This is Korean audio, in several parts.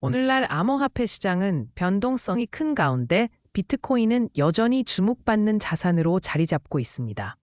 오늘날 암호화폐 시장은 변동성이 큰 가운데 비트코인은 여전히 주목받는 자산으로 자리 잡고 있습니다.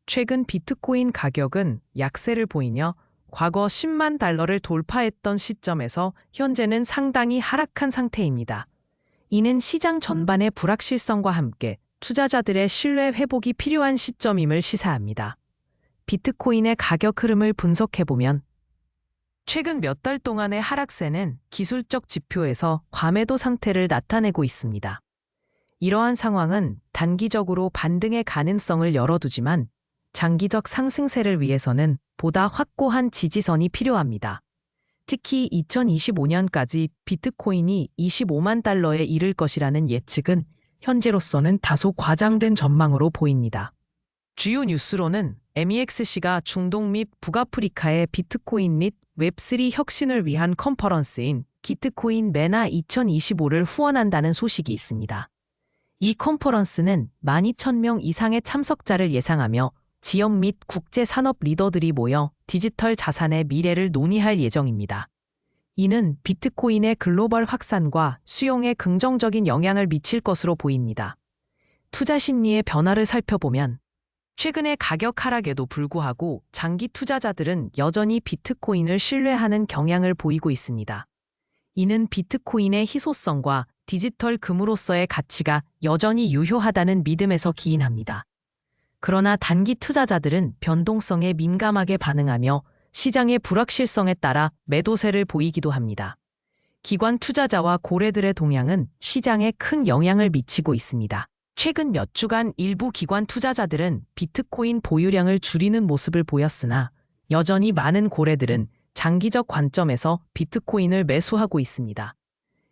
최근 비트코인 가격은 약세를 보이며 과거 10만 달러를 돌파했던 시점에서 현재는 상당히 하락한 상태입니다. 이는 시장 전반의 불확실성과 함께 투자자들의 신뢰 회복이 필요한 시점임을 시사합니다. 비트코인의 가격 흐름을 분석해보면 최근 몇 달 동안의 하락세는 기술적 지표에서 과매도 상태를 나타내고 있습니다. 이러한 상황은 단기적으로 반등의 가능성을 열어두지만 장기적 상승세를 위해서는 보다 확고한 지지선이 필요합니다. 특히 2025년까지 비트코인이 25만 달러에 이를 것이라는 예측은 현재로서는 다소 과장된 전망으로 보입니다. 주요 뉴스로는 MEXC가 중동 및 북아프리카의 비트코인 및 웹3 혁신을 위한 컨퍼런스인 비트코인 메나 2025를 후원한다는 소식이 있습니다. 이 컨퍼런스는 12,000명 이상의 참석자를 예상하며 지역 및 국제 산업 리더들이 모여 디지털 자산의 미래를 논의할 예정입니다. 이는 비트코인의 글로벌 확산과 수용에 긍정적인 영향을 미칠 것으로 보입니다. 투자 심리의 변화를 살펴보면 최근의 가격 하락에도 불구하고 장기 투자자들은 여전히 비트코인을 신뢰하는 경향을 보이고 있습니다. 이는 비트코인의 희소성과 디지털 금으로서의 가치가 여전히 유효하다는 믿음에서 기인합니다. 그러나 단기 투자자들은 변동성에 민감하게 반응하며 시장의 불확실성에 따라 매도세를 보이기도 합니다. 기관 투자자와 고래들의 동향은 시장에 큰 영향을 미치고 있습니다. 최근 몇 주간 일부 기관 투자자들은 비트코인 보유량을 줄이는 모습을 보였으나 여전히 많은 고래들은 장기적 관점에서 비트코인을 매수하고 있습니다.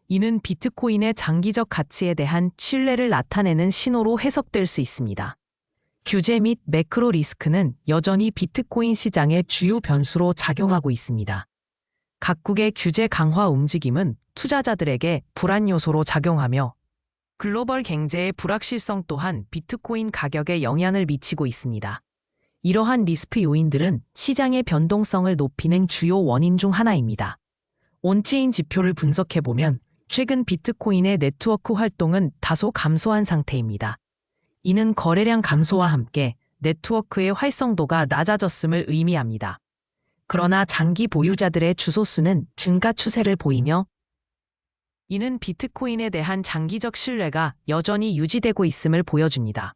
이는 비트코인의 장기적 가치에 대한 신뢰를 나타내는 신호로 해석될 수 있습니다. 규제 및 매크로 리스크는 여전히 비트코인 시장의 주요 변수로 작용하고 있습니다. 각국의 규제 강화 움직임은 투자자들에게 불안 요소로 작용하며 글로벌 경제의 불확실성 또한 비트코인 가격에 영향을 미치고 있습니다. 이러한 리스크 요인들은 시장의 변동성을 높이는 주요 원인 중 하나입니다. 온체인 지표를 분석해보면 최근 비트코인의 네트워크 활동은 다소 감소한 상태입니다. 이는 거래량 감소와 함께 네트워크의 활성도가 낮아졌음을 의미합니다. 그러나 장기 보유자들의 주소수는 증가 추세를 보이며 이는 비트코인에 대한 장기적 신뢰가 여전히 유지되고 있음을 보여줍니다.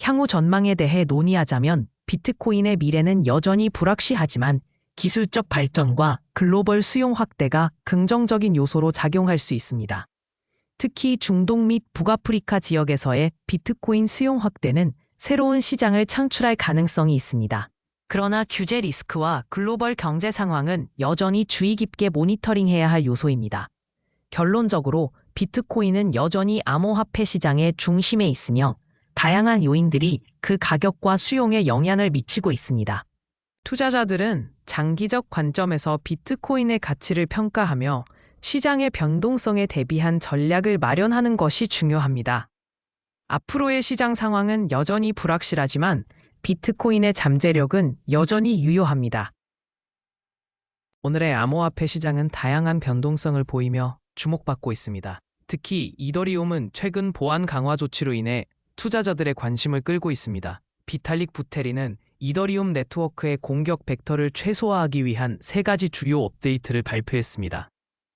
향후 전망에 대해 논의하자면 비트코인의 미래는 여전히 불확실하지만 기술적 발전과 글로벌 수용 확대가 긍정적인 요소로 작용할 수 있습니다. 특히 중동 및 북아프리카 지역에서의 비트코인 수용 확대는 새로운 시장을 창출할 가능성이 있습니다. 그러나 규제 리스크와 글로벌 경제 상황은 여전히 주의 깊게 모니터링해야 할 요소입니다. 결론적으로 비트코인은 여전히 암호화폐 시장의 중심에 있으며 다양한 요인들이 그 가격과 수용에 영향을 미치고 있습니다. 투자자들은 장기적 관점에서 비트코인의 가치를 평가하며 시장의 변동성에 대비한 전략을 마련하는 것이 중요합니다. 앞으로의 시장 상황은 여전히 불확실하지만 비트코인의 잠재력은 여전히 유효합니다. 오늘의 암호화폐 시장은 다양한 변동성을 보이며 주목받고 있습니다. 특히 이더리움은 최근 보안 강화 조치로 인해 투자자들의 관심을 끌고 있습니다. 비탈릭 부테린은 이더리움 네트워크의 공격 벡터를 최소화하기 위한 3가지 주요 업데이트를 발표했습니다.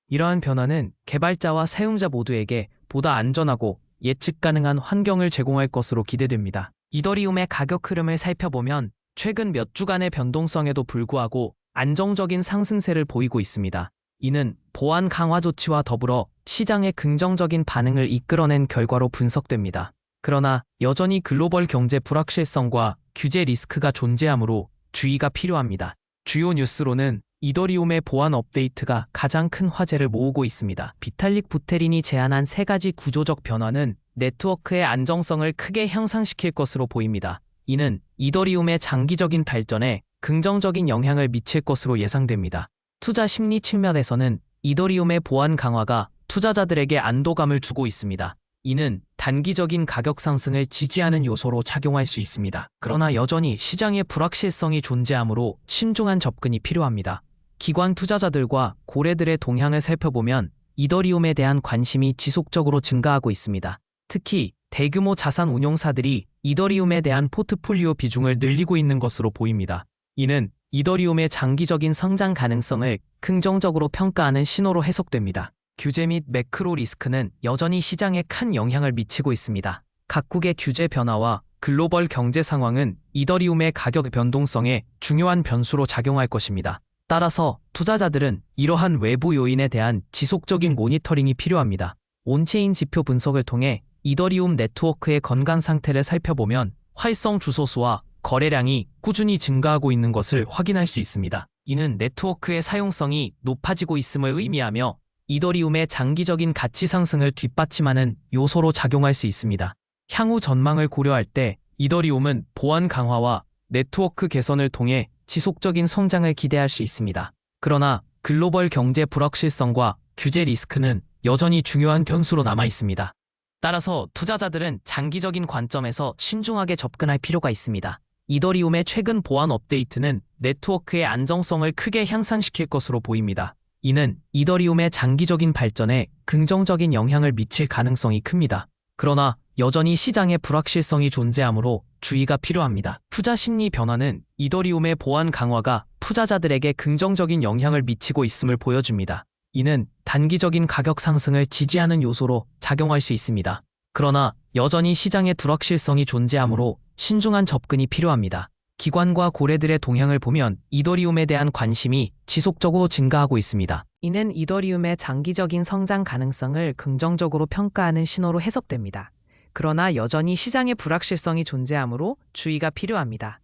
이러한 변화는 개발자와 사용자 모두에게 보다 안전하고 예측 가능한 환경을 제공할 것으로 기대됩니다. 이더리움의 가격 흐름을 살펴보면 최근 몇 주간의 변동성에도 불구하고 안정적인 상승세를 보이고 있습니다. 이는 보안 강화 조치와 더불어 시장의 긍정적인 반응을 이끌어낸 결과로 분석됩니다. 그러나 여전히 글로벌 경제 불확실성과 규제 리스크가 존재하므로 주의가 필요합니다. 주요 뉴스로는 이더리움의 보안 업데이트가 가장 큰 화제를 모으고 있습니다. 비탈릭 부테린이 제안한 3가지 구조적 변화는 네트워크의 안정성을 크게 향상시킬 것으로 보입니다. 이는 이더리움의 장기적인 발전에 긍정적인 영향을 미칠 것으로 예상됩니다. 투자 심리 측면에서는 이더리움의 보안 강화가 투자자들에게 안도감을 주고 있습니다. 이는 단기적인 가격 상승을 지지하는 요소로 작용할 수 있습니다. 그러나 여전히 시장의 불확실성이 존재하므로 신중한 접근이 필요합니다. 기관 투자자들과 고래들의 동향을 살펴보면 이더리움에 대한 관심이 지속적으로 증가하고 있습니다. 특히 대규모 자산 운용사들이 이더리움에 대한 포트폴리오 비중을 늘리고 있는 것으로 보입니다. 이는 이더리움의 장기적인 성장 가능성을 긍정적으로 평가하는 신호로 해석됩니다. 규제 및 매크로 리스크는 여전히 시장에 큰 영향을 미치고 있습니다. 각국의 규제 변화와 글로벌 경제 상황은 이더리움의 가격 변동성에 중요한 변수로 작용할 것입니다. 따라서 투자자들은 이러한 외부 요인에 대한 지속적인 모니터링이 필요합니다. 온체인 지표 분석을 통해 이더리움 네트워크의 건강 상태를 살펴보면 활성 주소수와 거래량이 꾸준히 증가하고 있는 것을 확인할 수 있습니다. 이는 네트워크의 사용성이 높아지고 있음을 의미하며 이더리움의 장기적인 가치 상승을 뒷받침하는 요소로 작용할 수 있습니다. 향후 전망을 고려할 때 이더리움은 보안 강화와 네트워크 개선을 통해 지속적인 성장을 기대할 수 있습니다. 그러나 글로벌 경제 불확실성과 규제 리스크는 여전히 중요한 변수로 남아 있습니다. 따라서 투자자들은 장기적인 관점에서 신중하게 접근할 필요가 있습니다. 이더리움의 최근 보안 업데이트는 네트워크의 안정성을 크게 향상시킬 것으로 보입니다. 이는 이더리움의 장기적인 발전에 긍정적인 영향을 미칠 가능성이 큽니다. 그러나 여전히 시장에 불확실성이 존재하므로 주의가 필요합니다. 투자 심리 변화는 이더리움의 보안 강화가 투자자들에게 긍정적인 영향을 미치고 있음을 보여줍니다. 이는 단기적인 가격 상승을 지지하는 요소로 작용할 수 있습니다. 그러나 여전히 시장에 불확실성이 존재하므로 신중한 접근이 필요합니다. 기관과 고래들의 동향을 보면 이더리움에 대한 관심이 지속적으로 증가하고 있습니다. 이는 이더리움의 장기적인 성장 가능성을 긍정적으로 평가하는 신호로 해석됩니다. 그러나 여전히 시장에 불확실성이 존재하므로 주의가 필요합니다.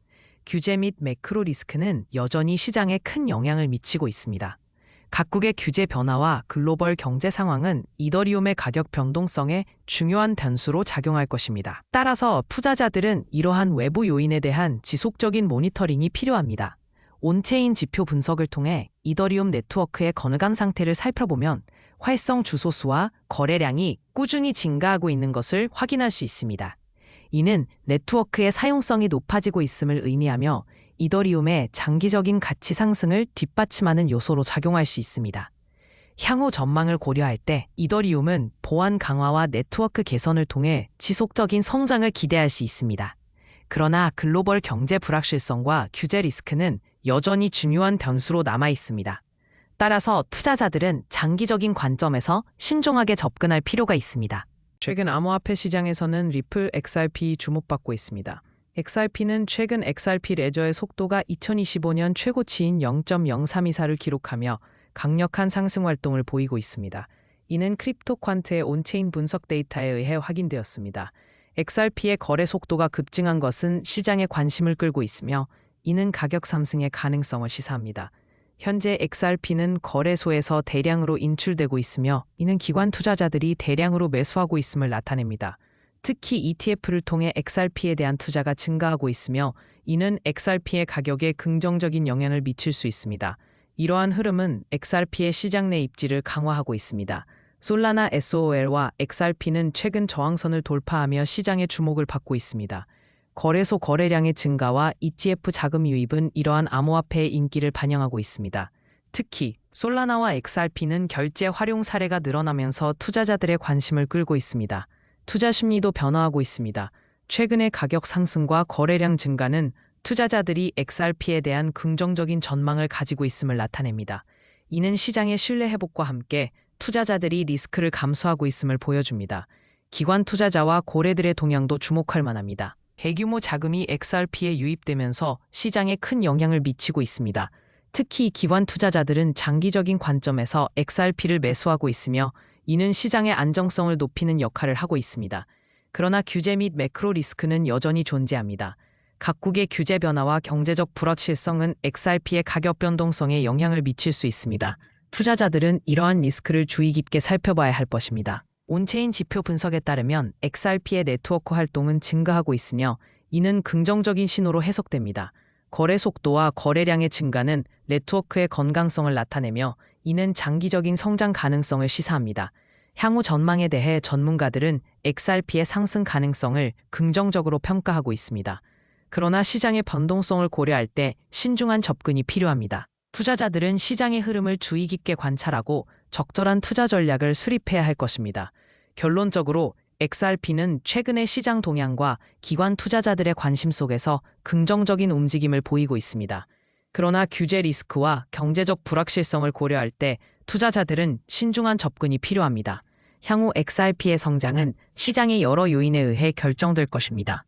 규제 및 매크로 리스크는 여전히 시장에 큰 영향을 미치고 있습니다. 각국의 규제 변화와 글로벌 경제 상황은 이더리움의 가격 변동성에 중요한 변수로 작용할 것입니다. 따라서 투자자들은 이러한 외부 요인에 대한 지속적인 모니터링이 필요합니다. 온체인 지표 분석을 통해 이더리움 네트워크의 건강 상태를 살펴보면 활성 주소수와 거래량이 꾸준히 증가하고 있는 것을 확인할 수 있습니다. 이는 네트워크의 사용성이 높아지고 있음을 의미하며 이더리움의 장기적인 가치 상승을 뒷받침하는 요소로 작용할 수 있습니다. 향후 전망을 고려할 때 이더리움은 보안 강화와 네트워크 개선을 통해 지속적인 성장을 기대할 수 있습니다. 그러나 글로벌 경제 불확실성과 규제 리스크는 여전히 중요한 변수로 남아 있습니다. 따라서 투자자들은 장기적인 관점에서 신중하게 접근할 필요가 있습니다. 최근 암호화폐 시장에서는 리플 XRP 주목받고 있습니다. XRP는 최근 XRP 레저의 속도가 2025년 최고치인 0.0324를 기록하며 강력한 상승 활동을 보이고 있습니다. 이는 크립토 퀀트의 온체인 분석 데이터에 의해 확인되었습니다. XRP의 거래 속도가 급증한 것은 시장의 관심을 끌고 있으며 이는 가격 상승의 가능성을 시사합니다. 현재 XRP는 거래소에서 대량으로 인출되고 있으며 이는 기관 투자자들이 대량으로 매수하고 있음을 나타냅니다. 특히 ETF를 통해 XRP에 대한 투자가 증가하고 있으며 이는 XRP의 가격에 긍정적인 영향을 미칠 수 있습니다. 이러한 흐름은 XRP의 시장 내 입지를 강화하고 있습니다. 솔라나 SOL과 XRP는 최근 저항선을 돌파하며 시장의 주목을 받고 있습니다. 거래소 거래량의 증가와 ETF 자금 유입은 이러한 암호화폐의 인기를 반영하고 있습니다. 특히 솔라나와 XRP는 결제 활용 사례가 늘어나면서 투자자들의 관심을 끌고 있습니다. 투자 심리도 변화하고 있습니다. 최근의 가격 상승과 거래량 증가는 투자자들이 XRP에 대한 긍정적인 전망을 가지고 있음을 나타냅니다. 이는 시장의 신뢰 회복과 함께 투자자들이 리스크를 감수하고 있음을 보여줍니다. 기관 투자자와 고래들의 동향도 주목할 만합니다. 대규모 자금이 XRP에 유입되면서 시장에 큰 영향을 미치고 있습니다. 특히 기관 투자자들은 장기적인 관점에서 XRP를 매수하고 있으며 이는 시장의 안정성을 높이는 역할을 하고 있습니다. 그러나 규제 및 매크로 리스크는 여전히 존재합니다. 각국의 규제 변화와 경제적 불확실성은 XRP의 가격 변동성에 영향을 미칠 수 있습니다. 투자자들은 이러한 리스크를 주의 깊게 살펴봐야 할 것입니다. 온체인 지표 분석에 따르면 XRP의 네트워크 활동은 증가하고 있으며 이는 긍정적인 신호로 해석됩니다. 거래 속도와 거래량의 증가는 네트워크의 건강성을 나타내며 이는 장기적인 성장 가능성을 시사합니다. 향후 전망에 대해 전문가들은 XRP의 상승 가능성을 긍정적으로 평가하고 있습니다. 그러나 시장의 변동성을 고려할 때 신중한 접근이 필요합니다. 투자자들은 시장의 흐름을 주의 깊게 관찰하고 적절한 투자 전략을 수립해야 할 것입니다. 결론적으로 XRP는 최근의 시장 동향과 기관 투자자들의 관심 속에서 긍정적인 움직임을 보이고 있습니다. 그러나 규제 리스크와 경제적 불확실성을 고려할 때 투자자들은 신중한 접근이 필요합니다. 향후 XRP의 성장은 시장의 여러 요인에 의해 결정될 것입니다.